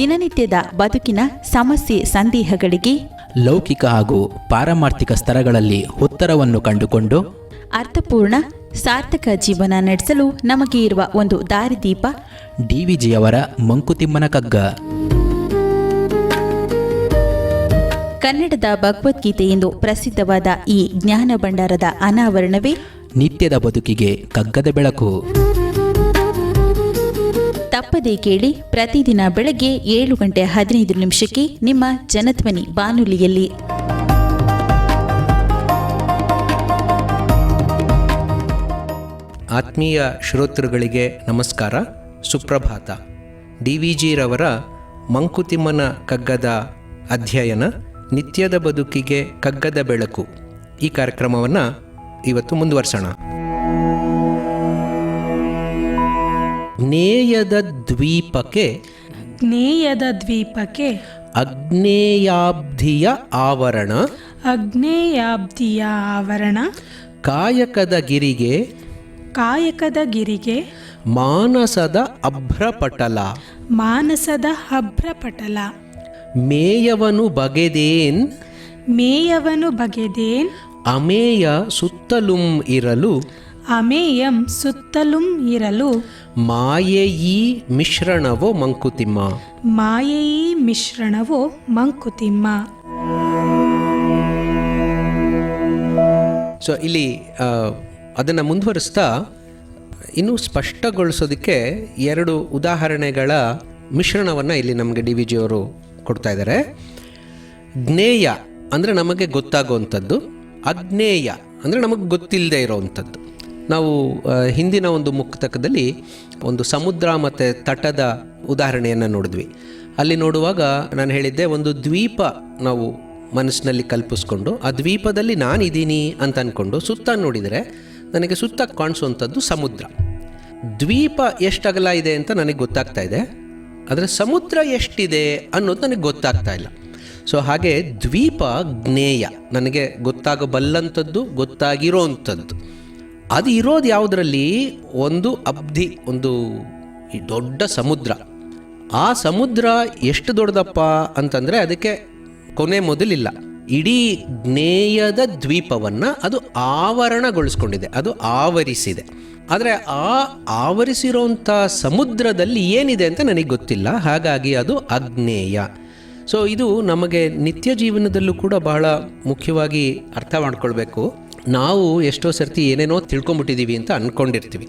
ದಿನನಿತ್ಯದ ಬದುಕಿನ ಸಮಸ್ಯೆ ಸಂದೇಹಗಳಿಗೆ ಲೌಕಿಕ ಹಾಗೂ ಪಾರಮಾರ್ಥಿಕ ಸ್ತರಗಳಲ್ಲಿ ಉತ್ತರವನ್ನು ಕಂಡುಕೊಂಡು ಅರ್ಥಪೂರ್ಣ ಸಾರ್ಥಕ ಜೀವನ ನಡೆಸಲು ನಮಗೆ ಇರುವ ಒಂದು ದಾರಿದೀಪ ಡಿವಿಜಿಯವರ ಮಂಕುತಿಮ್ಮನ ಕಗ್ಗ. ಕನ್ನಡದ ಭಗವದ್ಗೀತೆ ಎಂದು ಪ್ರಸಿದ್ಧವಾದ ಈ ಜ್ಞಾನ ಭಂಡಾರದ ಅನಾವರಣವೇ ನಿತ್ಯದ ಬದುಕಿಗೆ ಕಗ್ಗದ ಬೆಳಕು. ತಪ್ಪದೇ ಕೇಳಿ, ಪ್ರತಿದಿನ ಬೆಳಗ್ಗೆ 7:15 ನಿಮ್ಮ ಜನಧ್ವನಿ ಬಾನುಲಿಯಲ್ಲಿ. ಆತ್ಮೀಯ ಶ್ರೋತೃಗಳಿಗೆ ನಮಸ್ಕಾರ, ಸುಪ್ರಭಾತ. ಡಿವಿಜಿರವರ ಮಂಕುತಿಮ್ಮನ ಕಗ್ಗದ ಅಧ್ಯಯನ ನಿತ್ಯದ ಬದುಕಿಗೆ ಕಗ್ಗದ ಬೆಳಕು, ಈ ಕಾರ್ಯಕ್ರಮವನ್ನು ಇವತ್ತು ಮುಂದುವರ್ಸೋಣ. ಜ್ಞೇಯದ ದ್ವೀಪಕ್ಕೆ ಅಗ್ನೇಯಾಬ್ಧಿಯ ಆವರಣ ಕಾಯಕದ ಗಿರಿಗೆ ಮಾನಸದ ಅಭ್ರಪಟಲ ಮೇಯವನು ಬಗೆದೇನ್ ಅಮೇಯ ಸುತ್ತಲುಂ ಇರಲು ಮಾಯೆಯೀ ಮಿಶ್ರಣವೋ ಮಂಕುತಿಮ್ಮ. ಸೊ ಇಲ್ಲಿ ಅದನ್ನು ಮುಂದುವರಿಸ್ತಾ ಇನ್ನೂ ಸ್ಪಷ್ಟಗೊಳಿಸೋದಕ್ಕೆ 2 ಉದಾಹರಣೆಗಳ ಮಿಶ್ರಣವನ್ನು ಇಲ್ಲಿ ನಮಗೆ ಡಿ ವಿ ಜಿಯವರು ಕೊಡ್ತಾ ಇದ್ದಾರೆ. ಜ್ಞೇಯ ಅಂದರೆ ನಮಗೆ ಗೊತ್ತಾಗುವಂಥದ್ದು, ಅಜ್ಞೇಯ ಅಂದರೆ ನಮಗೆ ಗೊತ್ತಿಲ್ಲದೆ ಇರೋವಂಥದ್ದು. ನಾವು ಹಿಂದಿನ ಒಂದು ಮುಕ್ತಕದಲ್ಲಿ ಒಂದು ಸಮುದ್ರ ಮತ್ತು ತಟದ ಉದಾಹರಣೆಯನ್ನು ನೋಡಿದ್ವಿ. ಅಲ್ಲಿ ನೋಡುವಾಗ ನಾನು ಹೇಳಿದ್ದೆ, ಒಂದು ದ್ವೀಪ ನಾವು ಮನಸ್ಸಿನಲ್ಲಿ ಕಲ್ಪಿಸ್ಕೊಂಡು ಆ ದ್ವೀಪದಲ್ಲಿ ನಾನಿದ್ದೀನಿ ಅಂತ ಅಂದ್ಕೊಂಡು ಸುತ್ತ ನೋಡಿದರೆ ನನಗೆ ಸುತ್ತ ಕಾಣಿಸುವಂಥದ್ದು ಸಮುದ್ರ. ದ್ವೀಪ ಎಷ್ಟು ಅಗಲ ಇದೆ ಅಂತ ನನಗೆ ಗೊತ್ತಾಗ್ತಾ ಇದೆ, ಆದರೆ ಸಮುದ್ರ ಎಷ್ಟಿದೆ ಅನ್ನೋದು ನನಗೆ ಗೊತ್ತಾಗ್ತಾ ಇಲ್ಲ. ಸೊ ಹಾಗೆ ದ್ವೀಪ ಜ್ಞೇಯ, ನನಗೆ ಗೊತ್ತಾಗಬಲ್ಲಂಥದ್ದು, ಗೊತ್ತಾಗಿರೋವಂಥದ್ದು. ಅದು ಇರೋದು ಯಾವುದರಲ್ಲಿ? ಒಂದು ಅಬ್ಧಿ, ಒಂದು ದೊಡ್ಡ ಸಮುದ್ರ. ಆ ಸಮುದ್ರ ಎಷ್ಟು ದೊಡ್ಡದಪ್ಪ ಅಂತಂದರೆ ಅದಕ್ಕೆ ಕೊನೆ ಮೊದಲಿಲ್ಲ. ಇಡೀ ಜ್ಞೇಯದ ದ್ವೀಪವನ್ನು ಅದು ಆವರಣಗೊಳಿಸ್ಕೊಂಡಿದೆ, ಅದು ಆವರಿಸಿದೆ. ಆದರೆ ಆ ಆವರಿಸಿರೋಂಥ ಸಮುದ್ರದಲ್ಲಿ ಏನಿದೆ ಅಂತ ನನಗೆ ಗೊತ್ತಿಲ್ಲ, ಹಾಗಾಗಿ ಅದು ಅಜ್ಞೇಯ. ಸೊ ಇದು ನಮಗೆ ನಿತ್ಯ ಜೀವನದಲ್ಲೂ ಕೂಡ ಬಹಳ ಮುಖ್ಯವಾಗಿ ಅರ್ಥ ಮಾಡ್ಕೊಳ್ಬೇಕು. ನಾವು ಎಷ್ಟೋ ಸರ್ತಿ ಏನೇನೋ ತಿಳ್ಕೊಂಬಿಟ್ಟಿದ್ದೀವಿ ಅಂತ ಅಂದ್ಕೊಂಡಿರ್ತೀವಿ.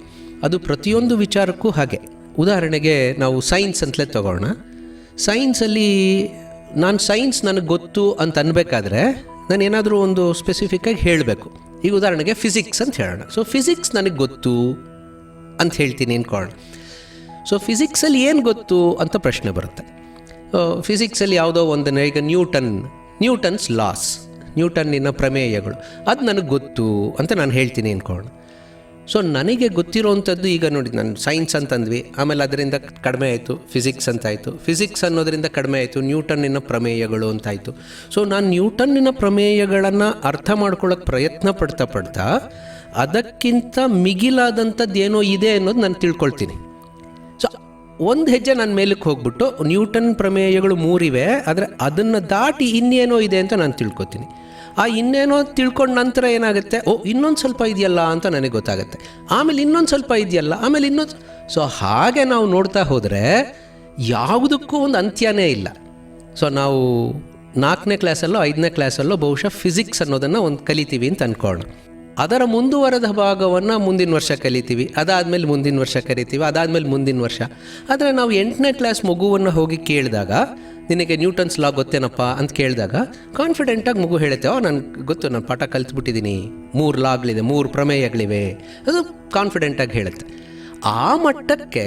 ಅದು ಪ್ರತಿಯೊಂದು ವಿಚಾರಕ್ಕೂ ಹಾಗೆ. ಉದಾಹರಣೆಗೆ ನಾವು ಸೈನ್ಸ್ ಅಂತಲೇ ತಗೋಣ. ಸೈನ್ಸಲ್ಲಿ ಸೈನ್ಸ್ ನನಗೆ ಗೊತ್ತು ಅಂತ ಅನ್ಬೇಕಾದ್ರೆ ನಾನು ಏನಾದರೂ ಒಂದು ಸ್ಪೆಸಿಫಿಕ್ಕಾಗಿ ಹೇಳಬೇಕು. ಈಗ ಉದಾಹರಣೆಗೆ ಫಿಸಿಕ್ಸ್ ಅಂತ ಹೇಳೋಣ. ಸೊ ಫಿಸಿಕ್ಸ್ ನನಗೆ ಗೊತ್ತು ಅಂತ ಹೇಳ್ತೀನಿ ಅಂದ್ಕೊಳ್ಳೋಣ. ಸೊ ಫಿಸಿಕ್ಸಲ್ಲಿ ಏನು ಗೊತ್ತು ಅಂತ ಪ್ರಶ್ನೆ ಬರುತ್ತೆ. ಫಿಸಿಕ್ಸಲ್ಲಿ ಯಾವುದೋ ಒಂದನ್ನು, ಈಗ ನ್ಯೂಟನ್ಸ್ ಲಾಸ್, ನ್ಯೂಟನ್ನಿನ ಪ್ರಮೇಯಗಳು, ಅದು ನನಗೆ ಗೊತ್ತು ಅಂತ ನಾನು ಹೇಳ್ತೀನಿ ಅಂದ್ಕೊಳ್ಳೋಣ. ಸೊ ನನಗೆ ಗೊತ್ತಿರೋವಂಥದ್ದು, ಈಗ ನೋಡಿ, ನಾನು ಸೈನ್ಸ್ ಅಂತಂದ್ವಿ, ಆಮೇಲೆ ಅದರಿಂದ ಕಡಿಮೆ ಆಯಿತು ಫಿಸಿಕ್ಸ್ ಅಂತಾಯಿತು, ಫಿಸಿಕ್ಸ್ ಅನ್ನೋದರಿಂದ ಕಡಿಮೆ ಆಯಿತು ನ್ಯೂಟನ್ನಿನ ಪ್ರಮೇಯಗಳು ಅಂತಾಯಿತು. ಸೊ ನಾನು ನ್ಯೂಟನ್ನಿನ ಪ್ರಮೇಯಗಳನ್ನು ಅರ್ಥ ಮಾಡ್ಕೊಳ್ಳೋಕೆ ಪ್ರಯತ್ನ ಪಡ್ತಾ ಅದಕ್ಕಿಂತ ಮಿಗಿಲಾದಂಥದ್ದು ಏನೋ ಇದೆ ಅನ್ನೋದು ನಾನು ತಿಳ್ಕೊಳ್ತೀನಿ. ಸೊ ಒಂದು ಹೆಜ್ಜೆ ನಾನು ಮೇಲಕ್ಕೆ ಹೋಗ್ಬಿಟ್ಟು ನ್ಯೂಟನ್ ಪ್ರಮೇಯಗಳು 3 ಇವೆ, ಆದರೆ ಅದನ್ನು ದಾಟಿ ಇನ್ನೇನೋ ಇದೆ ಅಂತ ನಾನು ತಿಳ್ಕೊತೀನಿ. ಆ ಇನ್ನೇನೋ ತಿಳ್ಕೊಂಡ ನಂತರ ಏನಾಗುತ್ತೆ, ಇನ್ನೊಂದು ಸ್ವಲ್ಪ ಇದೆಯಲ್ಲ ಅಂತ ನನಗೆ ಗೊತ್ತಾಗುತ್ತೆ. ಆಮೇಲೆ ಇನ್ನೊಂದು ಸ್ವಲ್ಪ ಇದೆಯಲ್ಲ, ಆಮೇಲೆ ಇನ್ನೊಂದು. ಸೊ ಹಾಗೆ ನಾವು ನೋಡ್ತಾ ಹೋದರೆ ಯಾವುದಕ್ಕೂ ಒಂದು ಅಂತ್ಯನೇ ಇಲ್ಲ. ಸೊ ನಾವು 4ನೇ ಕ್ಲಾಸಲ್ಲೋ 5ನೇ ಕ್ಲಾಸಲ್ಲೋ ಬಹುಶಃ ಫಿಸಿಕ್ಸ್ ಅನ್ನೋದನ್ನು ಒಂದು ಕಲಿತೀವಿ ಅಂತ ಅಂದ್ಕೊಳ್ಳೋಣ. ಅದರ ಮುಂದುವರೆದ ಭಾಗವನ್ನು ಮುಂದಿನ ವರ್ಷ ಕಲಿತೀವಿ, ಅದಾದಮೇಲೆ ಮುಂದಿನ ವರ್ಷ ಕಲಿತೀವಿ, ಅದಾದಮೇಲೆ ಮುಂದಿನ ವರ್ಷ. ಆದರೆ ನಾವು 8ನೇ ಕ್ಲಾಸ್ ಮಗುವನ್ನು ಹೋಗಿ ಕೇಳಿದಾಗ, ನಿನಗೆ ನ್ಯೂಟನ್ಸ್ ಲಾ ಗೊತ್ತೇನಪ್ಪ ಅಂತ ಕೇಳಿದಾಗ ಕಾನ್ಫಿಡೆಂಟಾಗಿ ಮಗು ಹೇಳುತ್ತೆ, ನನಗೆ ಗೊತ್ತು, ನಾನು ಪಾಠ ಕಲಿತ್ಬಿಟ್ಟಿದ್ದೀನಿ, 3 ಲಾಗಳಿದೆ, 3 ಪ್ರಮೇಯಗಳಿವೆ, ಅದು ಕಾನ್ಫಿಡೆಂಟಾಗಿ ಹೇಳುತ್ತೆ. ಆ ಮಟ್ಟಕ್ಕೆ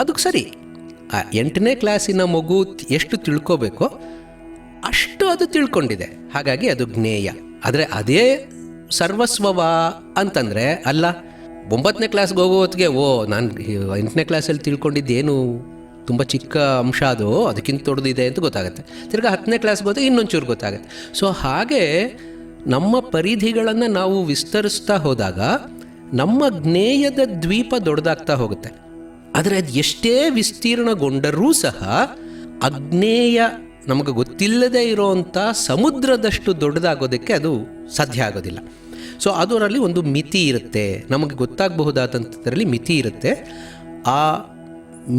ಅದಕ್ಕೆ ಸರಿ. ಆ 8ನೇ ಕ್ಲಾಸಿನ ಮಗು ಎಷ್ಟು ತಿಳ್ಕೋಬೇಕೋ ಅಷ್ಟು ಅದು ತಿಳ್ಕೊಂಡಿದೆ, ಹಾಗಾಗಿ ಅದು ಜ್ಞೇಯ. ಆದರೆ ಅದೇ ಸರ್ವಸ್ವವ ಅಂತಂದರೆ ಅಲ್ಲ. 9ನೇ ಕ್ಲಾಸ್ಗೆ ಹೋಗೋ ಹೊತ್ತಿಗೆ ನಾನು 8ನೇ ಕ್ಲಾಸಲ್ಲಿ ತಿಳ್ಕೊಂಡಿದ್ದೇನು ತುಂಬ ಚಿಕ್ಕ ಅಂಶ, ಅದಕ್ಕಿಂತ ದೊಡ್ಡದಿದೆ ಅಂತ ಗೊತ್ತಾಗುತ್ತೆ. ತಿರ್ಗಿ 10ನೇ ಕ್ಲಾಸ್ಗೆ ಹೋದಾಗ ಇನ್ನೊಂಚೂರು ಗೊತ್ತಾಗುತ್ತೆ. ಸೊ ಹಾಗೆ ನಮ್ಮ ಪರಿಧಿಗಳನ್ನು ನಾವು ವಿಸ್ತರಿಸ್ತಾ ಹೋದಾಗ ನಮ್ಮ ಜ್ಞೇಯದ ದ್ವೀಪ ದೊಡ್ಡದಾಗ್ತಾ ಹೋಗುತ್ತೆ. ಆದರೆ ಅದು ಎಷ್ಟೇ ವಿಸ್ತೀರ್ಣಗೊಂಡರೂ ಸಹ ಅಜ್ಞೇಯ, ನಮಗೆ ಗೊತ್ತಿಲ್ಲದೆ ಇರೋವಂಥ ಸಮುದ್ರದಷ್ಟು ದೊಡ್ಡದಾಗೋದಕ್ಕೆ ಅದು ಸಾಧ್ಯ ಆಗೋದಿಲ್ಲ. ಸೊ ಅದರಲ್ಲಿ ಒಂದು ಮಿತಿ ಇರುತ್ತೆ, ನಮಗೆ ಗೊತ್ತಾಗಬಹುದಾದಂಥದ್ರಲ್ಲಿ ಮಿತಿ ಇರುತ್ತೆ. ಆ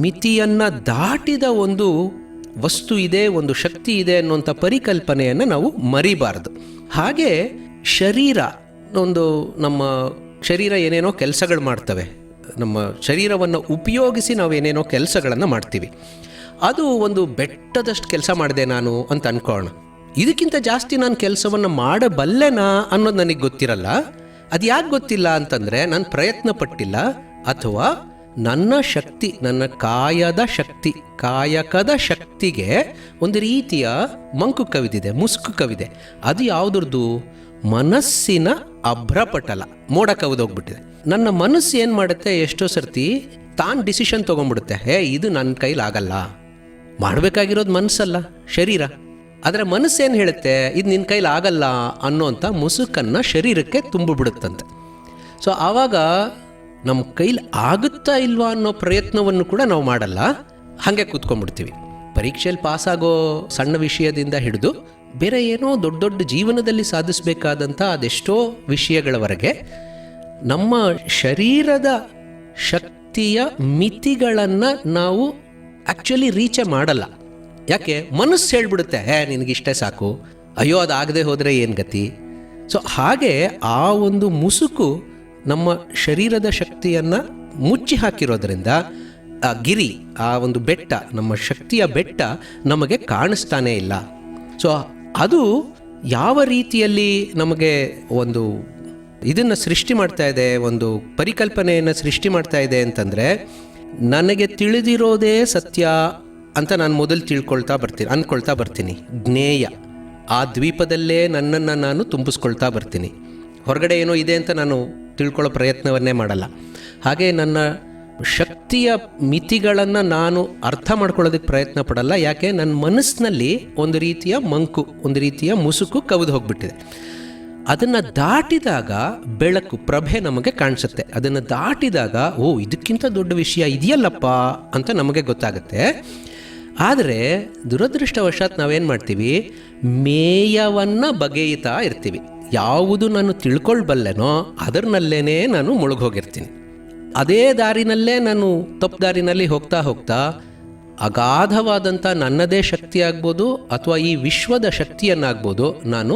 ಮಿತಿಯನ್ನು ದಾಟಿದ ಒಂದು ವಸ್ತು ಇದೆ, ಒಂದು ಶಕ್ತಿ ಇದೆ ಅನ್ನುವಂಥ ಪರಿಕಲ್ಪನೆಯನ್ನು ನಾವು ಮರಿಬಾರ್ದು. ಹಾಗೆ ಶರೀರ, ನಮ್ಮ ಶರೀರ ಏನೇನೋ ಕೆಲಸಗಳು ಮಾಡ್ತವೆ, ನಮ್ಮ ಶರೀರವನ್ನು ಉಪಯೋಗಿಸಿ ನಾವು ಏನೇನೋ ಕೆಲಸಗಳನ್ನು ಮಾಡ್ತೀವಿ. ಅದು ಒಂದು ಬೆಟ್ಟದಷ್ಟು ಕೆಲಸ ಮಾಡಿದೆ ನಾನು ಅಂತ ಅನ್ಕೊಳ್ಳೋಣ. ಇದಕ್ಕಿಂತ ಜಾಸ್ತಿ ನಾನು ಕೆಲಸವನ್ನು ಮಾಡಬಲ್ಲೆನಾ ಅನ್ನೋದು ನನಗೆ ಗೊತ್ತಿರಲ್ಲ. ಅದು ಯಾಕೆ ಗೊತ್ತಿಲ್ಲ ಅಂತಂದರೆ ನಾನು ಪ್ರಯತ್ನ ಪಟ್ಟಿಲ್ಲ, ಅಥವಾ ನನ್ನ ಶಕ್ತಿ, ನನ್ನ ಕಾಯಕದ ಶಕ್ತಿಗೆ ಒಂದು ರೀತಿಯ ಮಂಕು ಕವಿದಿದೆ, ಮುಸುಕು ಕವಿದೆ. ಅದು ಯಾವುದ್ರದ್ದು? ಮನಸ್ಸಿನ ಅಭ್ರಪಟಲ, ಮೋಡ ಕವಿದೋಗ್ಬಿಟ್ಟಿದೆ. ನನ್ನ ಮನಸ್ಸು ಏನು ಮಾಡುತ್ತೆ, ಎಷ್ಟೋ ಸರ್ತಿ ತಾನು ಡಿಸಿಷನ್ ತೊಗೊಂಡ್ಬಿಡುತ್ತೆ, ಇದು ನನ್ನ ಕೈಲಾಗಲ್ಲ. ಮಾಡಬೇಕಾಗಿರೋದು ಮನಸ್ಸಲ್ಲ, ಶರೀರ. ಆದರೆ ಮನಸ್ಸೇನು ಹೇಳುತ್ತೆ, ಇದು ನಿನ್ನ ಕೈಲಾಗಲ್ಲ ಅನ್ನೋಂಥ ಮುಸುಕನ್ನು ಶರೀರಕ್ಕೆ ತುಂಬಿಬಿಡುತ್ತಂತೆ. ಸೊ ಆವಾಗ ನಮ್ಮ ಕೈಲಿ ಆಗುತ್ತಾ ಇಲ್ವಾ ಅನ್ನೋ ಪ್ರಯತ್ನವನ್ನು ಕೂಡ ನಾವು ಮಾಡಲ್ಲ, ಹಾಗೆ ಕೂತ್ಕೊಂಡ್ಬಿಡ್ತೀವಿ. ಪರೀಕ್ಷೆಯಲ್ಲಿ ಪಾಸಾಗೋ ಸಣ್ಣ ವಿಷಯದಿಂದ ಹಿಡಿದು ಬೇರೆ ಏನೋ ದೊಡ್ಡ ದೊಡ್ಡ ಜೀವನದಲ್ಲಿ ಸಾಧಿಸಬೇಕಾದಂಥ ಅದೆಷ್ಟೋ ವಿಷಯಗಳವರೆಗೆ ನಮ್ಮ ಶರೀರದ ಶಕ್ತಿಯ ಮಿತಿಗಳನ್ನು ನಾವು ಆ್ಯಕ್ಚುಲಿ ರೀಚೇ ಮಾಡಲ್ಲ. ಯಾಕೆ? ಮನಸ್ಸು ಹೇಳ್ಬಿಡುತ್ತೆ, ನಿನಗಿಷ್ಟೇ ಸಾಕು, ಅಯ್ಯೋ ಅದಾಗದೆ ಹೋದರೆ ಏನು ಗತಿ. ಸೊ ಹಾಗೆ ಆ ಒಂದು ಮುಸುಕು ನಮ್ಮ ಶರೀರದ ಶಕ್ತಿಯನ್ನು ಮುಚ್ಚಿ ಹಾಕಿರೋದ್ರಿಂದ ಆ ಗಿರಿ, ಆ ಒಂದು ಬೆಟ್ಟ, ನಮ್ಮ ಶಕ್ತಿಯ ಬೆಟ್ಟ ನಮಗೆ ಕಾಣಿಸ್ತಾನೇ ಇಲ್ಲ. ಸೊ ಅದು ಯಾವ ರೀತಿಯಲ್ಲಿ ನಮಗೆ ಒಂದು ಇದನ್ನು ಸೃಷ್ಟಿ ಮಾಡ್ತಾ ಇದೆ, ಒಂದು ಪರಿಕಲ್ಪನೆಯನ್ನು ಸೃಷ್ಟಿ ಮಾಡ್ತಾ ಇದೆ ಅಂತಂದರೆ, ನನಗೆ ತಿಳಿದಿರೋದೇ ಸತ್ಯ ಅಂತ ನಾನು ಮೊದಲು ಅಂದ್ಕೊಳ್ತಾ ಬರ್ತೀನಿ. ಜ್ಞೇಯ, ಆ ದ್ವೀಪದಲ್ಲೇ ನನ್ನನ್ನು ನಾನು ತುಂಬಿಸ್ಕೊಳ್ತಾ ಬರ್ತೀನಿ. ಹೊರಗಡೆ ಏನೋ ಇದೆ ಅಂತ ನಾನು ತಿಳ್ಕೊಳ್ಳೋ ಪ್ರಯತ್ನವನ್ನೇ ಮಾಡಲ್ಲ. ಹಾಗೆ ನನ್ನ ಶಕ್ತಿಯ ಮಿತಿಗಳನ್ನು ನಾನು ಅರ್ಥ ಮಾಡ್ಕೊಳ್ಳೋದಕ್ಕೆ ಪ್ರಯತ್ನ ಪಡಲ್ಲ. ಯಾಕೆ? ನನ್ನ ಮನಸ್ಸಿನಲ್ಲಿ ಒಂದು ರೀತಿಯ ಮಂಕು, ಒಂದು ರೀತಿಯ ಮುಸುಕು ಕವಿದು ಹೋಗ್ಬಿಟ್ಟಿದೆ. ಅದನ್ನು ದಾಟಿದಾಗ ಬೆಳಕು, ಪ್ರಭೆ ನಮಗೆ ಕಾಣಿಸುತ್ತೆ. ಅದನ್ನು ದಾಟಿದಾಗ ಇದಕ್ಕಿಂತ ದೊಡ್ಡ ವಿಷಯ ಇದೆಯಲ್ಲಪ್ಪ ಅಂತ ನಮಗೆ ಗೊತ್ತಾಗುತ್ತೆ. ಆದರೆ ದುರದೃಷ್ಟವಶಾತ್ ನಾವೇನು ಮಾಡ್ತೀವಿ, ಮೇಯವನ್ನು ಬಗೆಯುತ್ತಾ ಇರ್ತೀವಿ. ಯಾವುದು ನಾನು ತಿಳ್ಕೊಳ್ಬಲ್ಲೆನೋ ಅದರಲ್ಲೇ ನಾನು ಮುಳುಗೋಗಿರ್ತೀನಿ. ಅದೇ ದಾರಿನಲ್ಲೇ ನಾನು ತಪ್ಪು ದಾರಿನಲ್ಲಿ ಹೋಗ್ತಾ ಅಗಾಧವಾದಂಥ ನನ್ನದೇ ಶಕ್ತಿ ಆಗ್ಬೋದು ಅಥವಾ ಈ ವಿಶ್ವದ ಶಕ್ತಿಯನ್ನಾಗ್ಬೋದು ನಾನು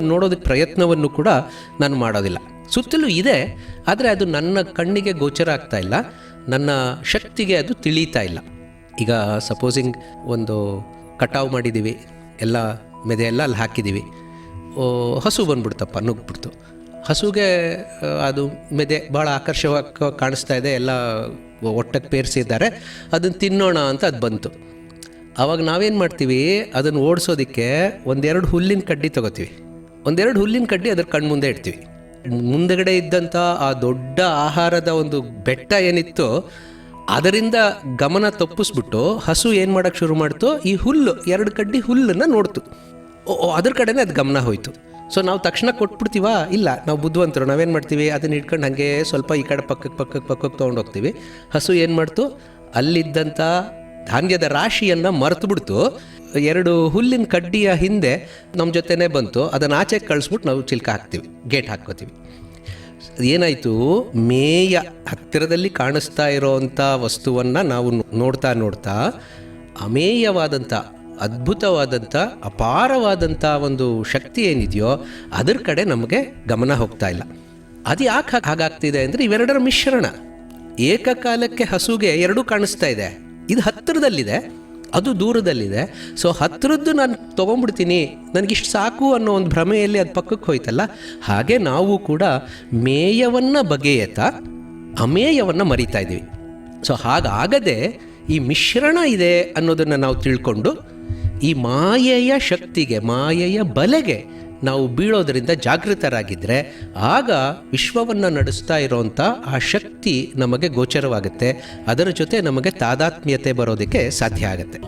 ನೋಡೋದಕ್ಕೆ ಪ್ರಯತ್ನವನ್ನು ಕೂಡ ನಾನು ಮಾಡೋದಿಲ್ಲ. ಸುತ್ತಲೂ ಇದೆ, ಆದರೆ ಅದು ನನ್ನ ಕಣ್ಣಿಗೆ ಗೋಚರ ಆಗ್ತಾ ಇಲ್ಲ, ನನ್ನ ಶಕ್ತಿಗೆ ಅದು ತಿಳಿತಾ ಇಲ್ಲ. ಈಗ ಸಪೋಸಿಂಗ್ ಒಂದು ಕಟಾವು ಮಾಡಿದ್ದೀವಿ, ಎಲ್ಲ ಮೆದೆ ಎಲ್ಲ ಅಲ್ಲಿ ಹಾಕಿದ್ದೀವಿ, ಹಸು ಬಂದ್ಬಿಡ್ತಪ್ಪ, ನುಗ್ಗಿಬಿಡ್ತು. ಹಸುಗೆ ಅದು ಮೆದೆ ಭಾಳ ಆಕರ್ಷವಾಗಿ ಕಾಣಿಸ್ತಾ ಇದೆ, ಎಲ್ಲ ಒಟ್ಟಕ್ಕೆ ಪೇರಿಸಿದ್ದಾರೆ, ಅದನ್ನು ತಿನ್ನೋಣ ಅಂತ ಅದು ಬಂತು. ಆವಾಗ ನಾವೇನು ಮಾಡ್ತೀವಿ, ಅದನ್ನು ಓಡಿಸೋದಕ್ಕೆ ಒಂದೆರಡು ಹುಲ್ಲಿನ ಕಡ್ಡಿ ತೊಗೋತೀವಿ. ಒಂದೆರಡು ಹುಲ್ಲಿನ ಕಡ್ಡಿ ಅದ್ರ ಕಣ್ಮುಂದೆ ಇಡ್ತೀವಿ. ಮುಂದಗಡೆ ಇದ್ದಂಥ ಆ ದೊಡ್ಡ ಆಹಾರದ ಒಂದು ಬೆಟ್ಟ ಏನಿತ್ತು ಅದರಿಂದ ಗಮನ ತಪ್ಪಿಸ್ಬಿಟ್ಟು ಹಸು ಏನು ಮಾಡೋಕ್ಕೆ ಶುರು ಮಾಡ್ತು, ಈ ಹುಲ್ಲು, ಎರಡು ಕಡ್ಡಿ ಹುಲ್ಲನ್ನು ನೋಡ್ತು. ಅದ್ರ ಕಡೆನೇ ಅದು ಗಮನ ಹೋಯಿತು. ಸೊ ನಾವು ತಕ್ಷಣ ಕೊಟ್ಬಿಡ್ತೀವ? ಇಲ್ಲ, ನಾವು ಬುದ್ಧಿವಂತರು. ನಾವೇನು ಮಾಡ್ತೀವಿ, ಅದನ್ನ ಇಟ್ಕೊಂಡು ಹಾಗೆ ಸ್ವಲ್ಪ ಈ ಕಡೆ ಪಕ್ಕಕ್ಕೆ ತೊಗೊಂಡೋಗ್ತೀವಿ. ಹಸು ಏನು ಮಾಡ್ತು, ಅಲ್ಲಿದ್ದಂಥ ಧಾನ್ಯದ ರಾಶಿಯನ್ನು ಮರೆತು ಬಿಡ್ತು, ಎರಡು ಹುಲ್ಲಿನ ಕಡ್ಡಿಯ ಹಿಂದೆ ನಮ್ಮ ಜೊತೆನೇ ಬಂತು, ಅದನ್ನು ಆಚೆಗೆ ಕಳಿಸ್ಬಿಟ್ಟು ನಾವು ಚಿಲ್ಕ ಹಾಕ್ತೀವಿ, ಗೇಟ್ ಹಾಕ್ಕೋತೀವಿ. ಏನಾಯಿತು, ಮೇಯ ಹತ್ತಿರದಲ್ಲಿ ಕಾಣಿಸ್ತಾ ಇರೋವಂಥ ವಸ್ತುವನ್ನು ನಾವು ನೋಡ್ತಾ ಅಮೇಯವಾದಂಥ, ಅದ್ಭುತವಾದಂಥ, ಅಪಾರವಾದಂಥ ಒಂದು ಶಕ್ತಿ ಏನಿದೆಯೋ ಅದರ ಕಡೆ ನಮಗೆ ಗಮನ ಹೋಗ್ತಾ ಇಲ್ಲ. ಅದು ಯಾಕೆ ಹಾಗಾಗ್ತಿದೆ ಅಂದರೆ ಇವೆರಡರ ಮಿಶ್ರಣ. ಏಕಕಾಲಕ್ಕೆ ಹಸುಗೆ ಎರಡೂ ಕಾಣಿಸ್ತಾ ಇದೆ, ಇದು ಹತ್ತಿರದಲ್ಲಿದೆ, ಅದು ದೂರದಲ್ಲಿದೆ. ಸೊ ಹತ್ತಿರದ್ದು ನಾನು ತೊಗೊಂಡ್ಬಿಡ್ತೀನಿ, ನನಗಿಷ್ಟು ಸಾಕು ಅನ್ನೋ ಒಂದು ಭ್ರಮೆಯಲ್ಲಿ ಅದು ಪಕ್ಕಕ್ಕೆ ಹೋಯ್ತಲ್ಲ. ಹಾಗೆ ನಾವು ಕೂಡ ಮೇಯವನ್ನು ಬಗೆಯತಾ ಅಮೇಯವನ್ನು ಮರಿತಾ ಇದ್ದೀವಿ. ಸೊ ಹಾಗಾಗದೆ ಈ ಮಿಶ್ರಣ ಇದೆ ಅನ್ನೋದನ್ನು ನಾವು ತಿಳ್ಕೊಂಡು ಈ ಮಾಯೆಯ ಶಕ್ತಿಗೆ, ಮಾಯೆಯ ಬಲೆಗೆ ನಾವು ಬೀಳೋದರಿಂದ ಜಾಗೃತರಾಗಿದ್ದರೆ ಆಗ ವಿಶ್ವವನ್ನು ನಡೆಸ್ತಾ ಇರೋವಂಥ ಆ ಶಕ್ತಿ ನಮಗೆ ಗೋಚರವಾಗುತ್ತೆ. ಅದರ ಜೊತೆ ನಮಗೆ ತಾದಾತ್ಮ್ಯತೆ ಬರೋದಕ್ಕೆ ಸಾಧ್ಯ ಆಗುತ್ತೆ.